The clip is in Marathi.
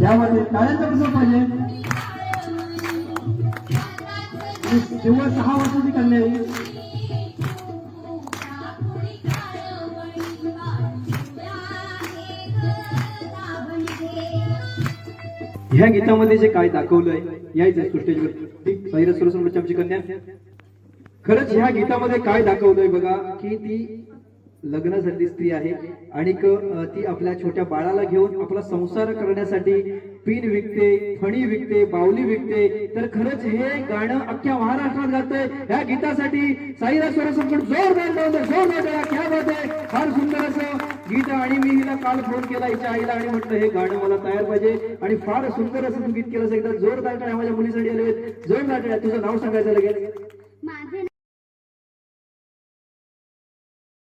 यामध्ये टाळ्यांचा कसं पाहिजे केवळ 6 वर्षाची कन्या आहे. ह्या गीतामध्ये जे काय दाखवलंय यायचं स्टेजवर साईरा सुरसंबची आमची कन्या. खरंच ह्या गीतामध्ये काय दाखवलंय बघा की ती लग्न झालेली स्त्री आहे आणि ती आपल्या छोट्या बाळाला घेऊन आपला संसार करण्यासाठी पिन विकते, फणी विकते, बावली विकते. तर खरंच हे गाणं अख्ख्या महाराष्ट्रात गातंय. ह्या गीतासाठी साईरा सुरसंबळ जोरदार क्या बात आहे. फार सुंदर असं गीत. आणि मी हिला काल फोन केला हिच्या आईला आणि म्हटलं हे गाणं मला तयार पाहिजे आणि फार सुंदर असं तू गीत केलं. एकदा जोरदार टाळ्या माझ्या मुलीसाठी आले. जोरदार टाळ्या. तुझं नाव सांगायचं लगेच.